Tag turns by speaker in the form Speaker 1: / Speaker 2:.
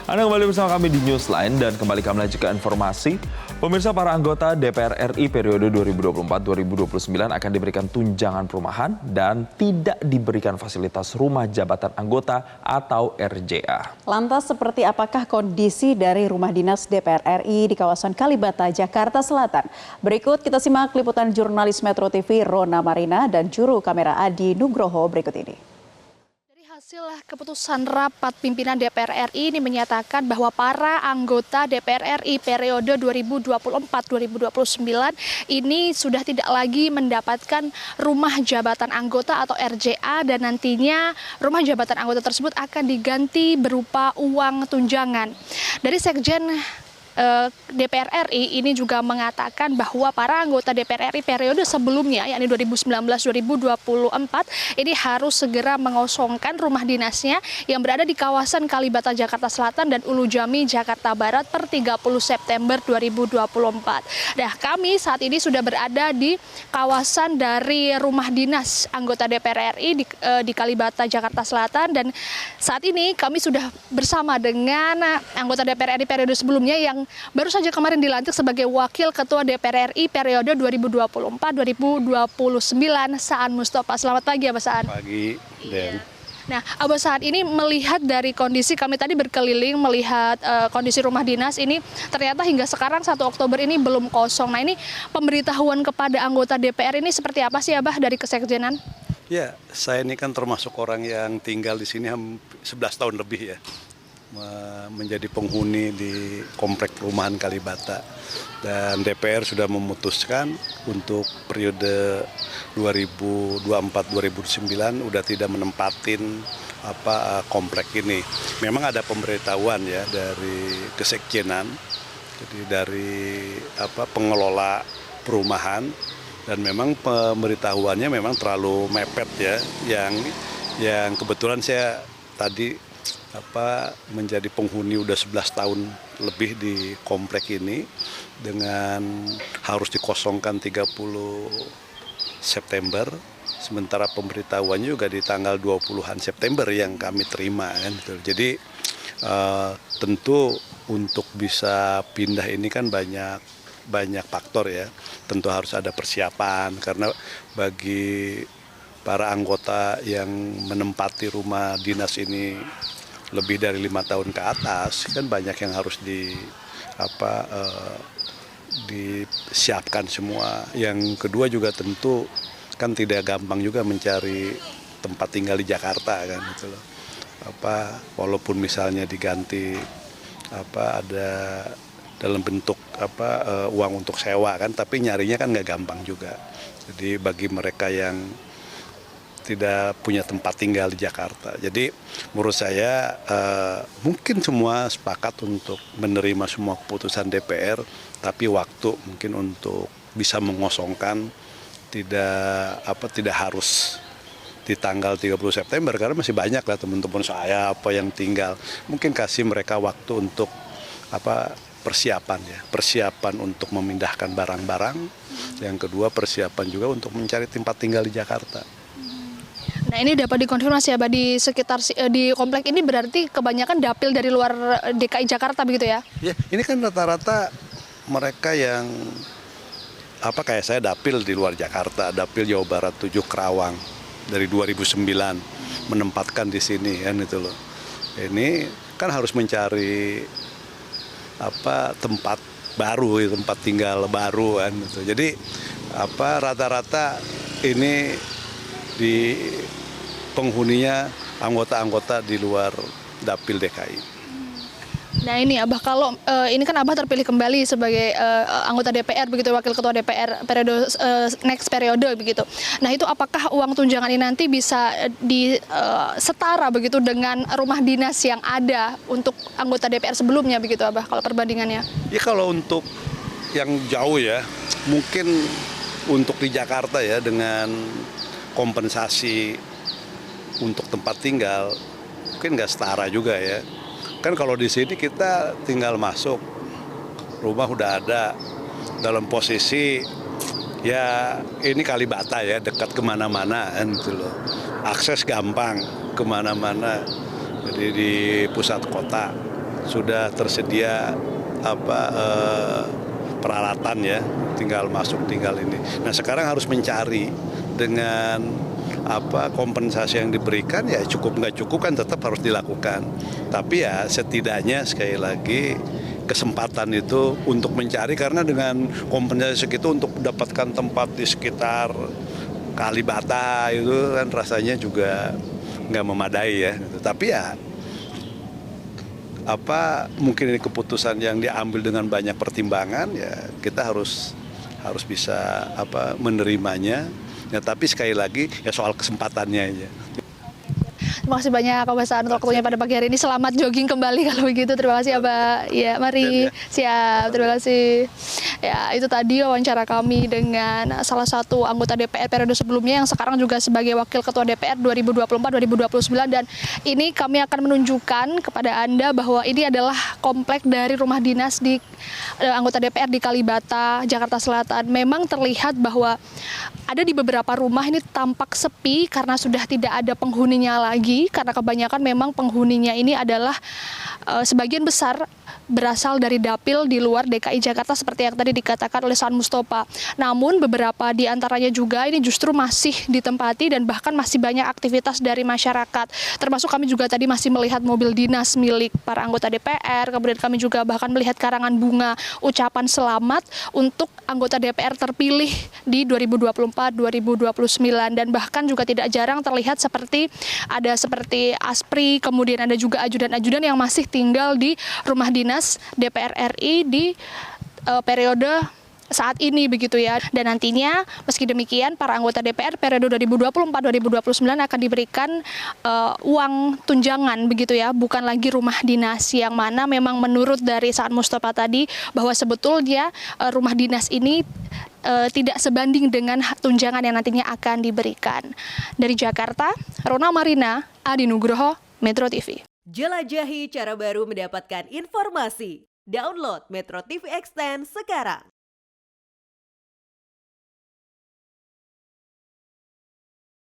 Speaker 1: Anda kembali bersama kami di Newsline dan kembali kami lanjutkan informasi. Pemirsa, para anggota DPR RI periode 2024-2029 akan diberikan tunjangan perumahan dan tidak diberikan fasilitas rumah jabatan anggota atau RJA.
Speaker 2: Lantas seperti apakah kondisi dari rumah dinas DPR RI di kawasan Kalibata, Jakarta Selatan? Berikut kita simak liputan jurnalis Metro TV Rona Marina dan juru kamera Adi Nugroho berikut ini.
Speaker 3: Hasil keputusan rapat pimpinan DPR RI ini menyatakan bahwa para anggota DPR RI periode 2024-2029 ini sudah tidak lagi mendapatkan rumah jabatan anggota atau RJA dan nantinya rumah jabatan anggota tersebut akan diganti berupa uang tunjangan. Dari Sekjen DPR RI ini juga mengatakan bahwa para anggota DPR RI periode sebelumnya yakni 2019-2024 ini harus segera mengosongkan rumah dinasnya yang berada di kawasan Kalibata Jakarta Selatan dan Ulu Jami Jakarta Barat per 30 September 2024. Nah, kami saat ini sudah berada di kawasan dari rumah dinas anggota DPR RI di Kalibata Jakarta Selatan dan saat ini kami sudah bersama dengan anggota DPR RI periode sebelumnya yang baru saja kemarin dilantik sebagai Wakil Ketua DPR RI periode 2024-2029, Saan Mustafa. Selamat pagi, Abah Saan.
Speaker 4: Pagi, Den.
Speaker 3: Nah, Abah saat ini melihat dari kondisi kami tadi berkeliling melihat kondisi rumah dinas ini ternyata hingga sekarang 1 Oktober ini belum kosong. Nah, ini pemberitahuan kepada anggota DPR ini seperti apa sih, Abah, dari Kesekjenan?
Speaker 4: Ya, saya ini kan termasuk orang yang tinggal di sini 11 tahun lebih ya. Menjadi penghuni di komplek perumahan Kalibata dan DPR sudah memutuskan untuk periode 2024-2029 udah tidak menempatin komplek ini. Memang ada pemberitahuan ya dari Kesekjenan, jadi dari pengelola perumahan dan memang pemberitahuannya memang terlalu mepet ya, yang kebetulan saya tadi menjadi penghuni udah 11 tahun lebih di komplek ini dengan harus dikosongkan 30 September, sementara pemberitahuannya juga di tanggal 20-an September yang kami terima kan. Jadi tentu untuk bisa pindah ini kan banyak faktor ya. Tentu harus ada persiapan karena bagi para anggota yang menempati rumah dinas ini lebih dari 5 tahun ke atas kan banyak yang harus disiapkan semua. Yang kedua juga tentu kan tidak gampang juga mencari tempat tinggal di Jakarta kan gitu loh. Walaupun misalnya diganti ada dalam bentuk uang untuk sewa kan, tapi nyarinya kan nggak gampang juga. Jadi bagi mereka yang tidak punya tempat tinggal di Jakarta. Jadi menurut saya mungkin semua sepakat untuk menerima semua keputusan DPR, tapi waktu mungkin untuk bisa mengosongkan tidak harus di tanggal 30 September karena masih banyak lah teman-teman saya yang tinggal. Mungkin kasih mereka waktu untuk persiapan untuk memindahkan barang-barang. Yang kedua persiapan juga untuk mencari tempat tinggal di Jakarta.
Speaker 3: Nah, ini dapat dikonfirmasi ya, di sekitar di komplek ini berarti kebanyakan dapil dari luar DKI Jakarta begitu ya?
Speaker 4: Ya, ini kan rata-rata mereka yang kayak saya dapil di luar Jakarta, dapil Jawa Barat 7 Kerawang dari 2009 menempatkan di sini kan itu loh. Ini kan harus mencari tempat baru, tempat tinggal baru kan gitu. Jadi rata-rata ini di penghuninya anggota-anggota di luar dapil DKI.
Speaker 3: Nah, ini Abah, kalau ini kan Abah terpilih kembali sebagai anggota DPR begitu, wakil ketua DPR periode next periode begitu. Nah, itu apakah uang tunjangan ini nanti bisa setara begitu dengan rumah dinas yang ada untuk anggota DPR sebelumnya begitu, Abah, kalau perbandingannya?
Speaker 4: Ya kalau untuk yang jauh ya, mungkin untuk di Jakarta ya dengan kompensasi untuk tempat tinggal mungkin nggak setara juga ya. Kan kalau di sini kita tinggal masuk, rumah udah ada, dalam posisi ya ini Kalibata ya, dekat kemana-mana kan gitu loh. Akses gampang kemana-mana, jadi di pusat kota. sudah tersedia peralatan ya, tinggal masuk, tinggal ini. Nah sekarang harus mencari dengan kompensasi yang diberikan, ya cukup nggak cukup kan tetap harus dilakukan. Tapi ya setidaknya sekali lagi kesempatan itu untuk mencari, karena dengan kompensasi segitu untuk mendapatkan tempat di sekitar Kalibata itu kan rasanya juga nggak memadai ya. Tapi ya mungkin ini keputusan yang diambil dengan banyak pertimbangan, ya kita harus bisa menerimanya. Ya, tapi sekali lagi ya soal kesempatannya aja.
Speaker 3: Terima kasih banyak Pak Basan untuk waktunya pada pagi hari ini. Selamat jogging kembali kalau begitu. Terima kasih ya Pak. Ya mari. Siap. Terima kasih. Ya itu tadi wawancara kami dengan salah satu anggota DPR periode sebelumnya yang sekarang juga sebagai Wakil Ketua DPR 2024-2029. Dan ini kami akan menunjukkan kepada Anda bahwa ini adalah komplek dari rumah dinas di anggota DPR di Kalibata, Jakarta Selatan. Memang terlihat bahwa ada di beberapa rumah ini tampak sepi karena sudah tidak ada penghuninya lagi, karena kebanyakan memang penghuninya ini adalah sebagian besar berasal dari dapil di luar DKI Jakarta seperti yang tadi dikatakan oleh San Mustafa. Namun beberapa di antaranya juga ini justru masih ditempati dan bahkan masih banyak aktivitas dari masyarakat. Termasuk kami juga tadi masih melihat mobil dinas milik para anggota DPR, kemudian kami juga bahkan melihat karangan bunga ucapan selamat untuk anggota DPR terpilih di 2024-2029, dan bahkan juga tidak jarang terlihat seperti aspri, kemudian ada juga ajudan-ajudan yang masih tinggal di rumah dinas DPR RI di periode saat ini begitu ya. Dan nantinya meski demikian para anggota DPR periode 2024-2029 akan diberikan uang tunjangan begitu ya, bukan lagi rumah dinas, yang mana memang menurut dari Saan Mustafa tadi bahwa sebetulnya rumah dinas ini tidak sebanding dengan tunjangan yang nantinya akan diberikan. Dari Jakarta, Rona Marina, Adi Nugroho, Metro TV.
Speaker 5: Jelajahi cara baru mendapatkan informasi. Download Metro TV Extend sekarang.